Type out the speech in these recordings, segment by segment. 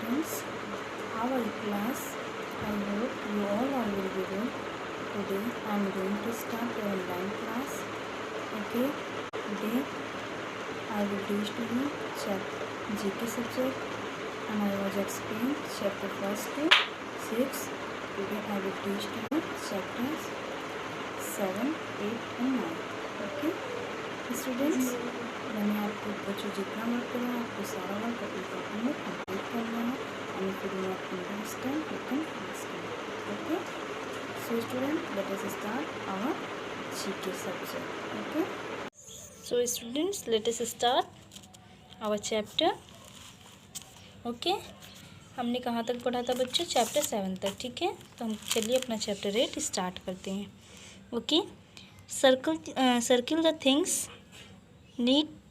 students, how are you class? I hope you all are very good. Today I am going to start the online class. Okay, today I will teach to you chapter GK subject and I was explain chapter 1 to 6. Today I will teach to you chapters 7, 8 and 9. Okay, students, मैंने आपको बच्चों जितना work करा आपको सारा work अपने topic में complete करना है and if you do not understand you can ask me. Okay, so student, let us start our GK subject. Okay, so students, let us start our chapter. Okay, हमने कहाँ तक पढ़ा था बच्चों? चैप्टर 7 तक. ठीक है, तो हम चलिए अपना चैप्टर 8 स्टार्ट करते हैं. Okay, circle the things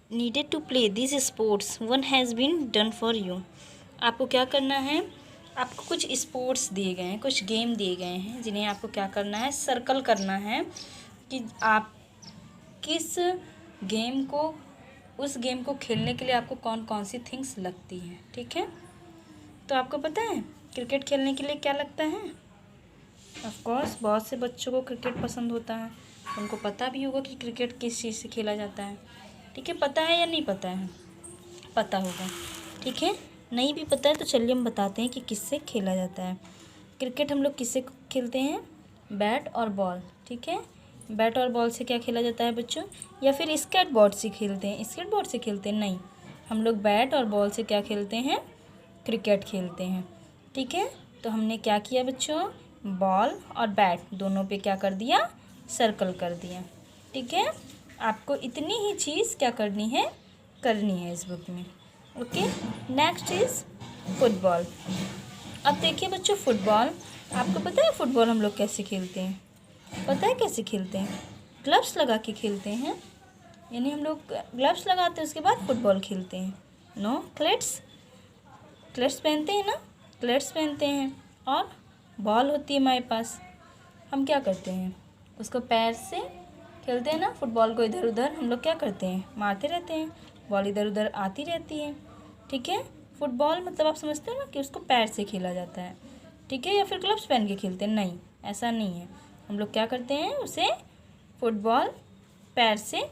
needed to play these sports one has been done for you. आपको क्या करना है? आपको कुछ स्पोर्ट्स दिए गए हैं, कुछ गेम दिए गए हैं जिन्हें आपको क्या करना है? सर्कल करना है कि आप किस गेम को, उस गेम को खेलने के लिए आपको कौन कौन सी थिंग्स लगती हैं. ठीक है, तो आपको पता है क्रिकेट खेलने के लिए क्या लगता है? ऑफ कोर्स बहुत से बच्चों को क्रिकेट पसंद होता है, उनको पता भी होगा कि क्रिकेट किस चीज़ से खेला जाता है. ठीक है, पता है या नहीं पता है? पता होगा. ठीक है, नहीं भी पता है तो चलिए हम बताते हैं कि किससे खेला जाता है. क्रिकेट हम लोग किससे खेलते हैं? बैट और बॉल. ठीक है, बैट और बॉल से क्या खेला जाता है बच्चों? या फिर स्केट बोर्ड से खेलते हैं? स्केट बोर्ड से खेलते हैं? नहीं, हम लोग बैट और बॉल से क्या खेलते हैं? क्रिकेट खेलते हैं. ठीक है, तो हमने क्या किया बच्चों? बॉल और बैट दोनों पे क्या कर दिया? सर्कल कर दिया. ठीक है, आपको इतनी ही चीज़ क्या करनी है इस बुक में. Okay, next is football. अब देखिए बच्चों, फुटबॉल आपको पता है फुटबॉल हम लोग कैसे खेलते हैं? पता है कैसे खेलते हैं? ग्लव्स लगा के खेलते हैं. यानी हम लोग ग्लव्स लगाते हैं उसके बाद फुटबॉल खेलते हैं. नो, क्लेट्स पहनते हैं ना, क्लेट्स पहनते हैं और बॉल होती है हमारे पास. हम क्या करते हैं? उसको पैर से खेलते हैं ना. फुटबॉल को इधर उधर हम लोग क्या करते हैं? मारते रहते हैं, बॉल इधर उधर आती रहती है. ठीक है, फुटबॉल मतलब आप समझते हो ना कि उसको पैर से खेला जाता है. ठीक है, या फिर ग्लव्स पहन के खेलते हैं? नहीं, ऐसा नहीं है. हम लोग क्या करते हैं? उसे फुटबॉल पैर से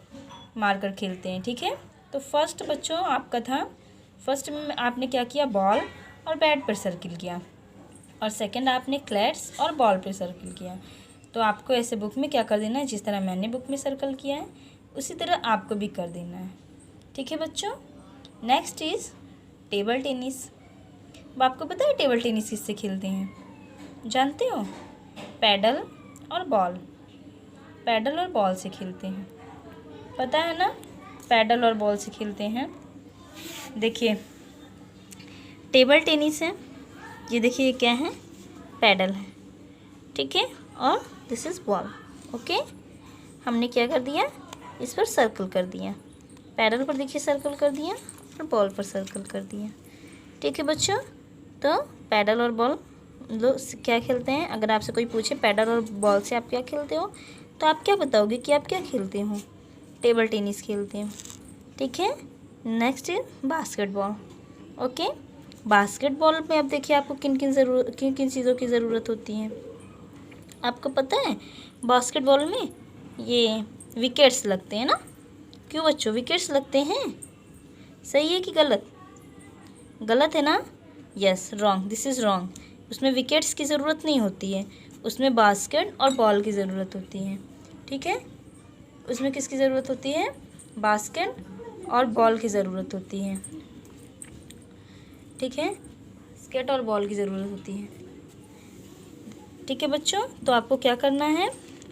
मार कर खेलते हैं. ठीक है, तो फर्स्ट बच्चों आपका था, फर्स्ट में आपने क्या किया? बॉल और बैट पर सर्किल किया और सेकेंड आपने क्लैट्स और बॉल पर सर्किल किया. तो आपको ऐसे बुक में क्या कर देना है? जिस तरह मैंने बुक में सर्कल किया है उसी तरह आपको भी कर देना है. ठीक है बच्चों, नेक्स्ट इज़ टेबल टेनिस. अब आपको पता है टेबल टेनिस किससे खेलते हैं? जानते हो? पैडल और बॉल से खेलते हैं. पता है ना, पैडल और बॉल से खेलते हैं. देखिए टेबल टेनिस है, ये देखिए क्या है? पैडल है. ठीक है, और दिस इज़ बॉल. ओके, हमने क्या कर दिया? इस पर सर्कल कर दिया. पैडल पर देखिए सर्कल कर दिया और बॉल पर सर्कल कर दिया. ठीक है बच्चों, तो पैडल और बॉल लोग क्या खेलते हैं? अगर आपसे कोई पूछे पैडल और बॉल से आप क्या खेलते हो तो आप क्या बताओगे कि आप क्या खेलते हो? टेबल टेनिस खेलते हो. ठीक है, next is basketball. Okay, basketball में अब देखिए आपको किन किन चीज़ों की ज़रूरत होती है? आपको पता है बास्केटबॉल में ये विकेट्स लगते हैं ना. क्यों बच्चों विकेट्स लगते हैं? सही है कि गलत? गलत है ना. Yes, wrong, this is wrong. उसमें विकेट्स की ज़रूरत नहीं होती है, उसमें बास्केट और बॉल की ज़रूरत होती है. ठीक है, उसमें किसकी ज़रूरत होती है? बास्केट और बॉल की ज़रूरत होती है. ठीक है, बास्केट और बॉल की ज़रूरत होती है. ठीक है बच्चों, तो आपको क्या करना है?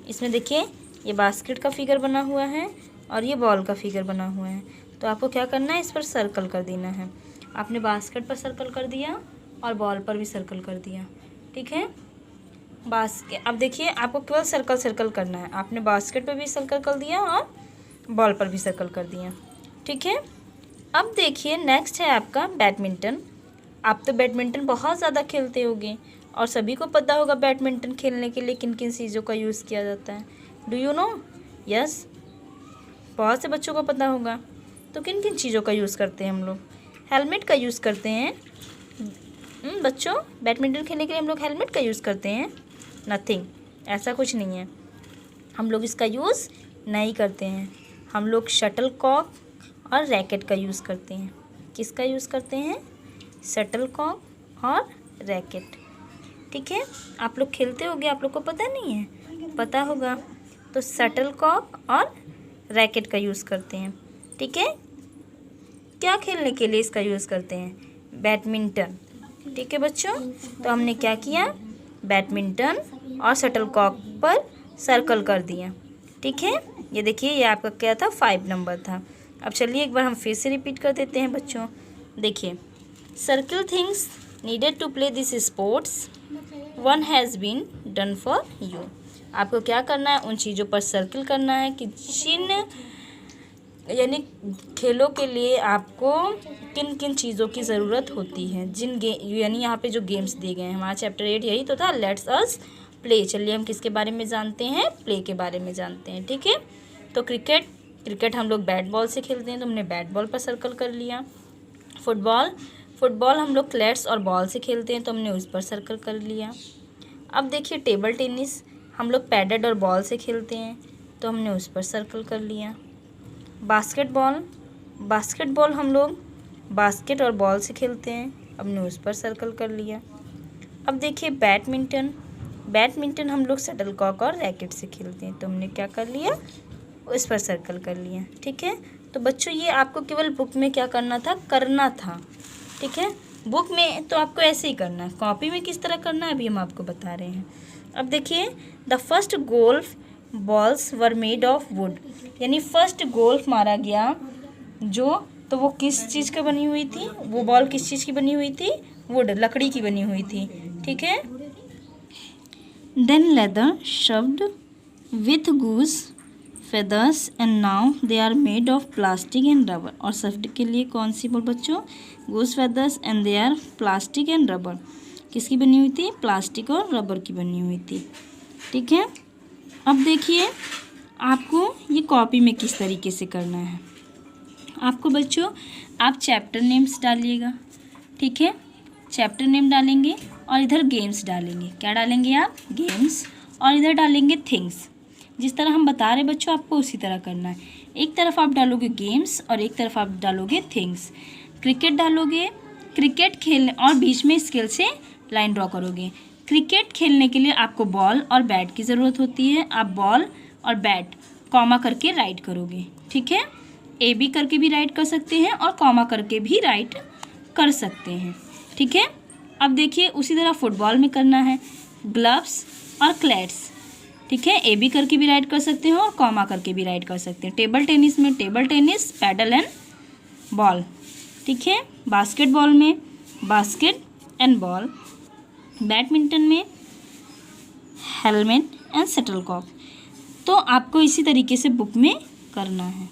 इसमें देखिए ये बास्केट का फिगर बना हुआ है और ये बॉल का फिगर बना हुआ है. तो आपको क्या करना है? इस पर सर्कल कर देना है. आपने बास्केट पर सर्कल कर दिया और बॉल पर भी सर्कल कर दिया. ठीक है, अब देखिए आपको केवल सर्कल करना है. आपने बास्केट पर भी सर्कल कर दिया और बॉल पर भी सर्कल कर दिया. ठीक है, अब देखिए नेक्स्ट है आपका बैडमिंटन. आप तो बैडमिंटन बहुत ज़्यादा खेलते होंगे और सभी को पता होगा बैडमिंटन खेलने के लिए किन किन चीज़ों का यूज़ किया जाता है. Do you know? यस, बहुत से बच्चों को पता होगा. तो किन किन चीज़ों का यूज़ करते हैं हम लोग? हेलमेट का यूज़ करते हैं, बच्चों, बैडमिंटन खेलने के लिए हम लोग हेलमेट का यूज़ करते हैं? नथिंग, ऐसा कुछ नहीं है, हम लोग इसका यूज़ नहीं करते हैं। हम लोग शटल कॉक और रैकेट का यूज़ करते हैं। किसका यूज़ करते हैं? शटल कॉक और रैकेट। ठीक है, आप लोग खेलते होगे, आप लोग को पता नहीं है? पता होगा। तो शटल कॉक और रैकेट का यूज़ करते हैं। ठीक है, क्या खेलने के लिए इसका यूज़ करते हैं? बैडमिंटन। ठीक है बच्चों, तो हमने क्या किया? बैडमिंटन और शटल कॉक पर सर्कल कर दिया। ठीक है, ये देखिए, ये आपका क्या था? 5 नंबर था। अब चलिए एक बार हम फिर से रिपीट कर देते हैं बच्चों। देखिए, circle things needed to play this sports, one has been done for you. आपको क्या करना है? उन चीज़ों पर सर्किल करना है कि जिन यानी खेलों के लिए आपको किन किन चीज़ों की ज़रूरत होती है। यानी यहाँ पे जो गेम्स दिए गए हैं, हमारा चैप्टर 8 यही तो था, लेट्स अस प्ले। चलिए हम किसके बारे में जानते हैं? प्ले के बारे में जानते हैं। ठीक है, तो क्रिकेट हम लोग बैट बॉल से खेलते हैं, तो हमने बैट बॉल पर सर्कल कर लिया। फुटबॉल हम लोग क्लैट्स और बॉल से खेलते हैं, तो हमने उस पर सर्कल कर लिया। अब देखिए, टेबल टेनिस हम लोग पैडेड और बॉल से खेलते हैं, तो हमने उस पर सर्कल कर लिया। बास्केटबॉल हम लोग बास्केट और बॉल से खेलते हैं, हमने उस पर सर्कल कर लिया। अब देखिए, बैडमिंटन हम लोग शटलकॉक और रैकेट से खेलते हैं, तो हमने क्या कर लिया? उस पर सर्कल कर लिया। ठीक है, तो बच्चों ये आपको केवल बुक में क्या करना था। ठीक है, बुक में तो आपको ऐसे ही करना है, कॉपी में किस तरह करना है अभी हम आपको बता रहे हैं। अब देखिए, the first golf balls were made of would, यानी फर्स्ट गोल्फ मारा गया तो वो किस चीज़ का बनी हुई थी? वो बॉल किस चीज़ की बनी हुई थी? वुड, लकड़ी की बनी हुई थी। ठीक है, then leather shaved with goose feathers and now they are made of plastic and rubber. और सफ्ट के लिए कौन सी बोल बच्चों? Goose feathers and they are plastic and rubber. किसकी बनी हुई थी? प्लास्टिक और रबर की बनी हुई थी। ठीक है, अब देखिए आपको ये कॉपी में किस तरीके से करना है। आपको बच्चों, आप चैप्टर नेम्स डालिएगा। ठीक है, चैप्टर नेम डालेंगे और इधर गेम्स डालेंगे। क्या डालेंगे आप? गेम्स, और इधर डालेंगे थिंग्स। जिस तरह हम बता रहे बच्चों, आपको उसी तरह करना है। एक तरफ आप डालोगे गेम्स और एक तरफ आप डालोगे थिंग्स। क्रिकेट डालोगे, क्रिकेट खेलने और बीच में स्केल से लाइन ड्रॉ करोगे। क्रिकेट खेलने के लिए आपको बॉल और बैट की ज़रूरत होती है। आप बॉल और बैट कॉमा करके राइट करोगे। ठीक है, ए बी करके भी राइट कर सकते हैं और कॉमा करके भी राइट कर सकते हैं। ठीक है, अब देखिए उसी तरह फुटबॉल में करना है, ग्लव्स और क्लैट्स। ठीक है, ए बी करके भी राइट कर सकते हैं और कॉमा करके भी राइट कर सकते हैं। टेबल टेनिस में table tennis, paddle and ball. ठीक है, बास्केटबॉल में बास्केट एंड बॉल। बैडमिंटन में हेलमेट एंड शटलकॉक। तो आपको इसी तरीके से बुक में करना है,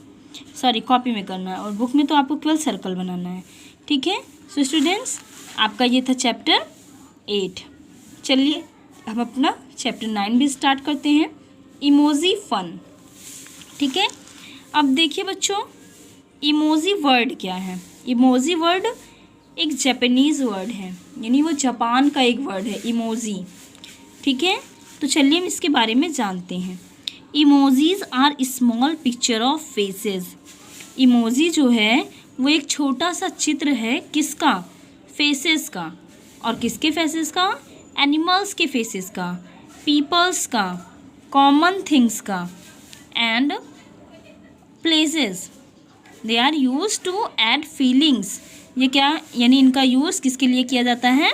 कॉपी में करना है, और बुक में तो आपको केवल सर्कल बनाना है। ठीक है, सो स्टूडेंट्स, आपका ये था चैप्टर 8। चलिए हम अपना चैप्टर 9 भी स्टार्ट करते हैं, इमोजी फन। ठीक है, अब देखिए बच्चों, इमोजी वर्ड क्या है? इमोजी वर्ड एक जापानीज़ वर्ड है, यानी वो जापान का एक वर्ड है, इमोजी। ठीक है, तो चलिए हम इसके बारे में जानते हैं। Emojis are small picture of faces. Emoji जो है वो एक छोटा सा चित्र है, किसका? फेसेस का। और किसके फेसेस का? एनिमल्स के फेसेस का, पीपल्स का, कॉमन थिंग्स का, and places. They are use to add feelings. ये क्या, यानी इनका यूज़ किसके लिए किया जाता है?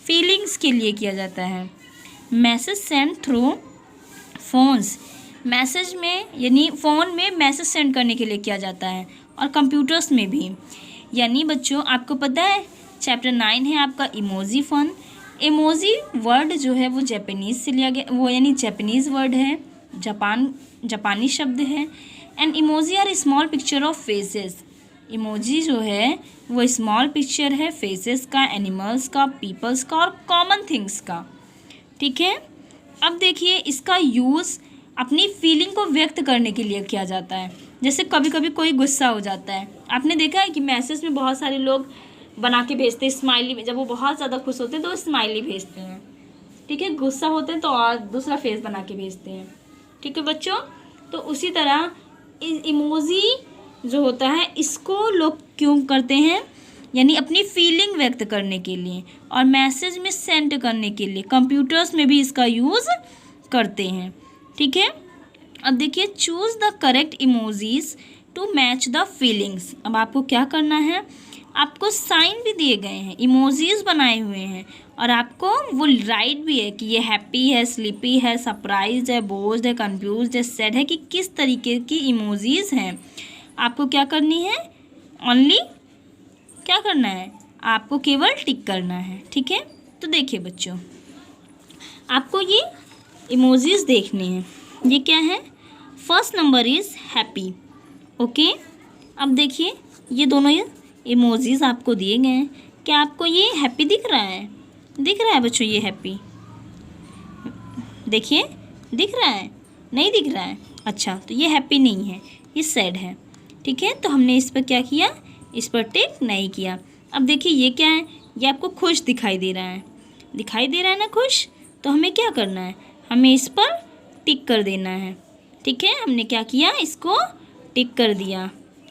फीलिंग्स के लिए किया जाता है। Message send through phones. Message में यानी फ़ोन में मैसेज सेंड करने के लिए किया जाता है, और कंप्यूटर्स में भी। यानी बच्चों आपको पता है चैप्टर 9 है आपका इमोजी फन। इमोजी वर्ड जो है वो जापानीज़ से लिया गया, वो यानी जापानीज़ वर्ड है, जापानी शब्द है। And emoji are small picture of faces. Emoji जो है वो स्मॉल पिक्चर है फेसेस का, एनिमल्स का, पीपल्स का और कॉमन थिंग्स का। ठीक है, अब देखिए इसका यूज़ अपनी फीलिंग को व्यक्त करने के लिए किया जाता है। जैसे कभी कभी कोई गुस्सा हो जाता है, आपने देखा है कि मैसेज में बहुत सारे लोग बना के भेजते हैं स्माइली। जब वो बहुत ज़्यादा खुश होते हैं तो स्माइली भेजते हैं, ठीक है। गुस्सा होते हैं तो और दूसरा फेस बना के भेजते हैं, ठीक है बच्चों। तो उसी तरह इमोजी जो होता है इसको लोग क्यों करते हैं, यानी अपनी फीलिंग व्यक्त करने के लिए और मैसेज में सेंड करने के लिए कंप्यूटर्स में भी इसका यूज़ करते हैं, ठीक है। अब देखिए, choose the correct emojis to match the feelings. अब आपको क्या करना है, आपको साइन भी दिए गए हैं, इमोजीज बनाए हुए हैं और आपको वो राइट भी है कि ये हैप्पी है, स्लीपी है, सरप्राइज है, बोझ है, कंफ्यूज है, सैड है, कि किस तरीके की इमोजीज हैं। आपको क्या करनी है, ओनली क्या करना है, आपको केवल टिक करना है, ठीक है। तो देखिए बच्चों, आपको ये इमोजीज देखने हैं, ये क्या है। First number is happy, okay. अब देखिए, ये दोनों इमोजीज आपको दिए गए हैं, क्या आपको ये हैप्पी दिख रहा है, दिख रहा है बच्चों ये हैप्पी, देखिए दिख रहा है, नहीं दिख रहा है, अच्छा तो ये हैप्पी नहीं है, ये सैड है, ठीक है। तो हमने इस पर क्या किया, इस पर टिक नहीं किया। अब देखिए ये क्या है, ये आपको खुश दिखाई दे रहा है, दिखाई दे रहा है ना खुश, तो हमें क्या करना है, हमें इस पर टिक कर देना है, ठीक है। हमने क्या किया, इसको टिक कर दिया।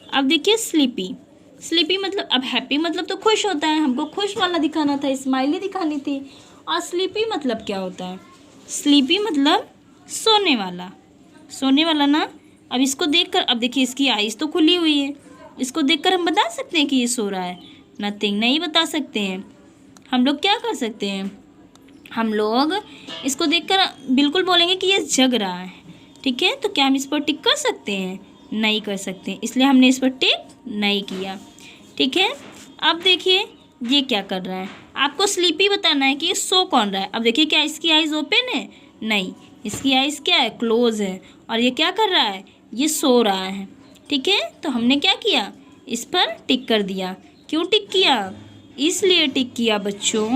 अब देखिए स्लीपी, स्लीपी मतलब, अब हैप्पी मतलब तो खुश होता है, हमको खुश वाला दिखाना था, स्माइली दिखानी थी। और स्लीपी मतलब क्या होता है, स्लीपी मतलब सोने वाला, सोने वाला ना। अब इसको देखकर, अब देखिए इसकी आइज़ तो खुली हुई है, इसको देखकर हम बता सकते हैं कि ये सो रहा है, नथिंग, नहीं बता सकते हैं। हम लोग क्या कर सकते हैं, हम लोग इसको देखकर बिल्कुल बोलेंगे कि ये जग रहा है, ठीक है। तो क्या हम इस पर टिक कर सकते हैं, नहीं कर सकते, इसलिए हमने इस पर टिक नहीं किया, ठीक है। अब देखिए ये क्या कर रहा है, आपको स्लीपी बताना है कि ये सो कौन रहा है। अब देखिए, क्या इसकी आइज़ ओपन है, नहीं, इसकी आइज़ क्या है, क्लोज है। और ये क्या कर रहा है, ये सो रहा है, ठीक है। तो हमने क्या किया, इस पर टिक कर दिया। क्यों टिक किया, इसलिए टिक किया बच्चों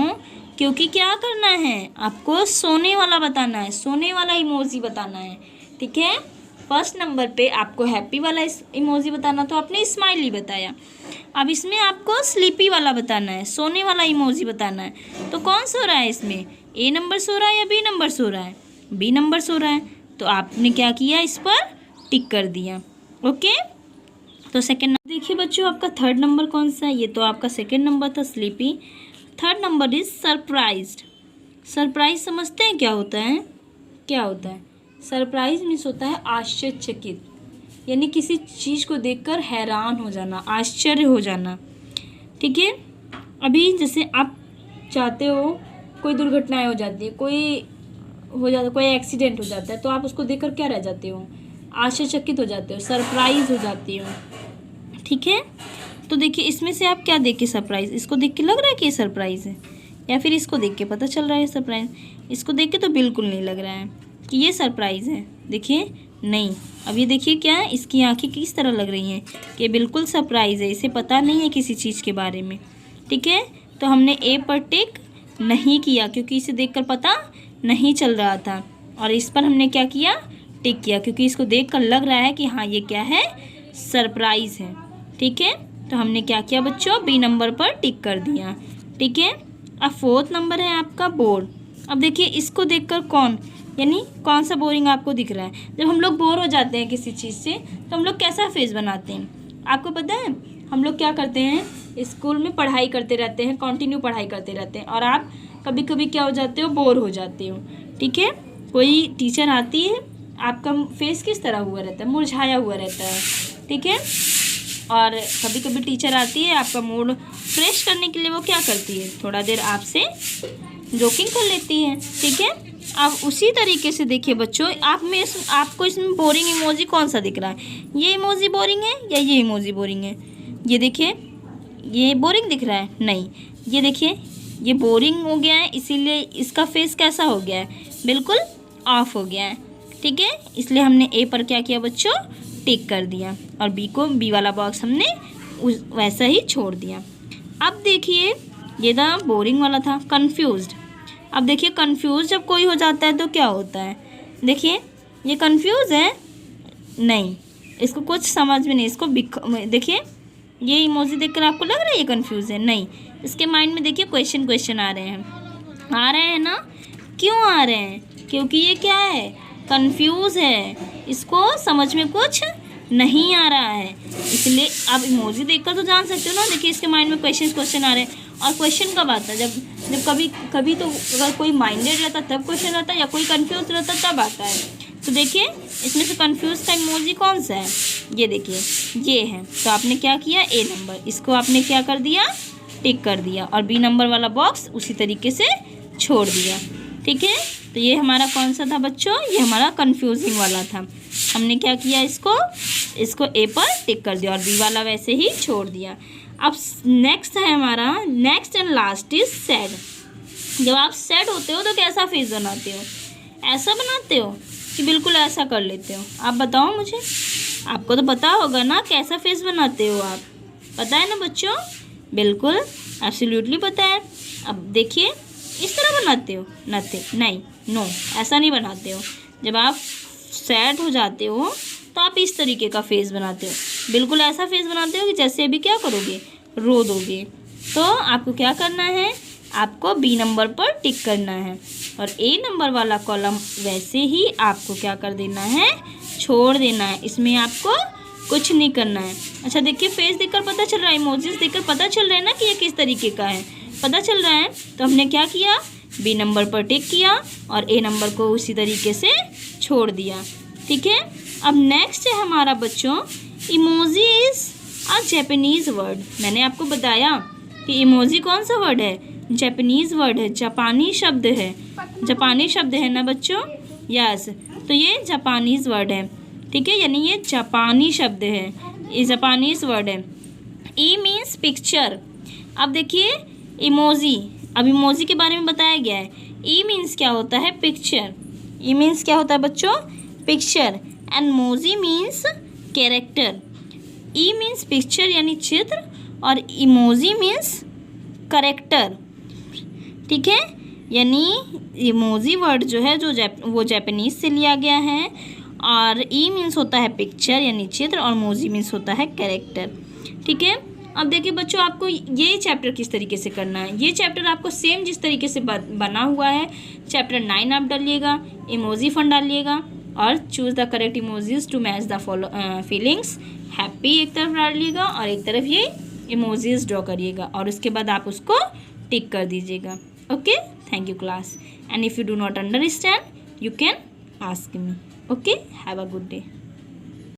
क्योंकि क्या करना है, आपको सोने वाला बताना है, सोने वाला इमोजी बताना है, ठीक है। फर्स्ट नंबर पे आपको हैप्पी वाला इमोजी बताना, तो आपने स्माइली बताया। अब इसमें आपको स्लीपी वाला बताना है, सोने वाला इमोजी बताना है। तो कौन सो रहा है इसमें, ए नंबर सो रहा है या बी नंबर सो रहा है, बी नंबर सो रहा है। तो आपने क्या किया, इस पर टिक कर दिया, ओके। तो सेकंड, देखिए बच्चों आपका थर्ड नंबर कौन सा है, ये तो आपका सेकंड नंबर था sleepy. Third number is surprised. Surprise समझते हैं क्या होता है, क्या होता है, सरप्राइज मीन्स होता है आश्चर्यचकित, यानी किसी चीज़ को देखकर हैरान हो जाना, आश्चर्य हो जाना, ठीक है। अभी जैसे आप चाहते हो, कोई दुर्घटनाएं हो जाती है, कोई हो जाता, कोई एक्सीडेंट हो जाता है, तो आप उसको देखकर क्या रह जाते हो, आश्चर्यचकित हो जाते हो, सरप्राइज हो जाती हो, ठीक है। तो देखिए इसमें से आप क्या देख के सरप्राइज, इसको देख के लग रहा है कि ये सरप्राइज है, या फिर इसको देख के पता चल रहा है सरप्राइज, इसको देख के तो बिल्कुल नहीं लग रहा है कि ये सरप्राइज है, देखिए नहीं। अब ये देखिए क्या है, इसकी आंखें किस तरह लग रही हैं कि बिल्कुल सरप्राइज है, इसे पता नहीं है किसी चीज़ के बारे में, ठीक है। तो हमने ए पर टिक नहीं किया क्योंकि इसे देखकर पता नहीं चल रहा था, और इस पर हमने क्या किया, टिक किया क्योंकि इसको देखकर लग रहा है कि हाँ ये क्या है, सरप्राइज है, ठीक है। तो हमने क्या किया बच्चों, बी नंबर पर टिक कर दिया, ठीक है। अब फोर्थ नंबर है आपका बोर। अब देखिए इसको देखकर कौन, यानी कौन सा बोरिंग आपको दिख रहा है। जब हम लोग बोर हो जाते हैं किसी चीज़ से तो हम लोग कैसा फेस बनाते हैं, आपको पता है, हम लोग क्या करते हैं, स्कूल में पढ़ाई करते रहते हैं, कंटिन्यू पढ़ाई करते रहते हैं, और आप कभी कभी क्या हो जाते हो, बोर हो जाते हो, ठीक है। कोई टीचर आती है, आपका फेस किस तरह हुआ रहता है, मुरझाया हुआ रहता है, ठीक है। और कभी कभी टीचर आती है, आपका मूड फ्रेश करने के लिए वो क्या करती है, थोड़ा देर आपसे जोकिंग कर लेती है, ठीक है। अब उसी तरीके से देखिए बच्चों, आपको इसमें बोरिंग इमोजी कौन सा दिख रहा है, ये इमोजी बोरिंग है या ये इमोजी बोरिंग है, ये देखिए ये बोरिंग दिख रहा है, नहीं, ये देखिए ये बोरिंग हो गया है, इसीलिए इसका फेस कैसा हो गया है, बिल्कुल ऑफ हो गया है, ठीक है। इसलिए हमने ए पर क्या किया बच्चों, टिक कर दिया, और बी को, बी वाला बॉक्स हमने वैसा ही छोड़ दिया। अब देखिए ये था बोरिंग वाला था, कंफ्यूज्ड। अब देखिए कंफ्यूज जब कोई हो जाता है तो क्या होता है, देखिए ये कंफ्यूज है, नहीं, इसको कुछ समझ में नहीं, इसको देखिए ये इमोजी देखकर आपको लग रहा है ये कंफ्यूज है? नहीं, इसके माइंड में देखिए क्वेश्चन आ रहे हैं ना। क्यों आ रहे हैं? क्योंकि ये क्या है, कंफ्यूज है, इसको समझ में कुछ नहीं आ रहा है, इसलिए आप इमोजी देखकर तो जान सकते हो ना। देखिए इसके माइंड में क्वेश्चन आ रहे हैं। और क्वेश्चन कब आता है? जब कभी तो अगर कोई माइंडेड रहता तब क्वेश्चन आता है, या कोई कंफ्यूज रहता तब आता है। तो देखिए इसमें से कंफ्यूज का इमोजी कौन सा है? ये देखिए, ये है। तो आपने क्या किया, ए नंबर, इसको आपने क्या कर दिया, टिक कर दिया, और बी नंबर वाला बॉक्स उसी तरीके से छोड़ दिया। ठीक है, तो ये हमारा कौन सा था बच्चों? ये हमारा कंफ्यूजिंग वाला था। हमने क्या किया, इसको ए पर टिक कर दिया और बी वाला वैसे ही छोड़ दिया। अब नेक्स्ट है हमारा, next and last is sad. जब आप सैड होते हो तो कैसा फेस बनाते हो? ऐसा बनाते हो कि बिल्कुल ऐसा कर लेते हो? आप बताओ मुझे, आपको तो पता होगा ना कैसा फेस बनाते हो आप, पता है ना बच्चों? बिल्कुल एब्सोल्युटली पता है। अब देखिए इस तरह बनाते हो? नहीं, नो, ऐसा नहीं बनाते हो। जब आप सैड हो जाते हो तो आप इस तरीके का फेस बनाते हो, बिल्कुल ऐसा फेस बनाते हो कि जैसे अभी क्या करोगे, रो दोगे। तो आपको क्या करना है, आपको बी नंबर पर टिक करना है और ए नंबर वाला कॉलम वैसे ही आपको क्या कर देना है, छोड़ देना है। इसमें आपको कुछ नहीं करना है। अच्छा देखिए, फेस देखकर पता चल रहा है, इमोजीज देखकर पता चल रहा है ना कि ये किस तरीके का है, पता चल रहा है। तो हमने क्या किया, बी नंबर पर टिक किया और ए नंबर को उसी तरीके से छोड़ दिया। ठीक है, अब नेक्स्ट है हमारा बच्चों, emoji is a Japanese word. मैंने आपको बताया कि इमोजी कौन सा वर्ड है, जापानीज वर्ड है, जापानी शब्द है, जापानी शब्द है ना बच्चों? यस, तो ये जापानीज वर्ड है। ठीक है, यानी ये जापानी शब्द है, ये जापानीज वर्ड है। ई मीन्स पिक्चर। अब देखिए इमोजी, अब इमोजी के बारे में बताया गया है। ई मीन्स क्या होता है, पिक्चर। ई मीन्स क्या होता है बच्चों, picture. And moji means character. E means picture यानी चित्र और इमोजी मीन्स करेक्टर। ठीक है, यानी इमोजी वर्ड जो है वो जापानीज से लिया गया है और ई मीन्स होता है पिक्चर यानी चित्र और मोजी मीन्स होता है कैरेक्टर। ठीक है, अब देखिए बच्चों, आपको ये चैप्टर किस तरीके से करना है। ये चैप्टर आपको सेम जिस तरीके से बना हुआ है, चैप्टर 9 आप डालिएगा, इमोजी फन डालिएगा और choose the correct emojis to match the feelings. Happy एक तरफ डालिएगा और एक तरफ ये इमोजीज ड्रॉ करिएगा और उसके बाद आप उसको टिक कर दीजिएगा। Okay, thank you class, and if you do not understand you can ask me. Okay, have a good day.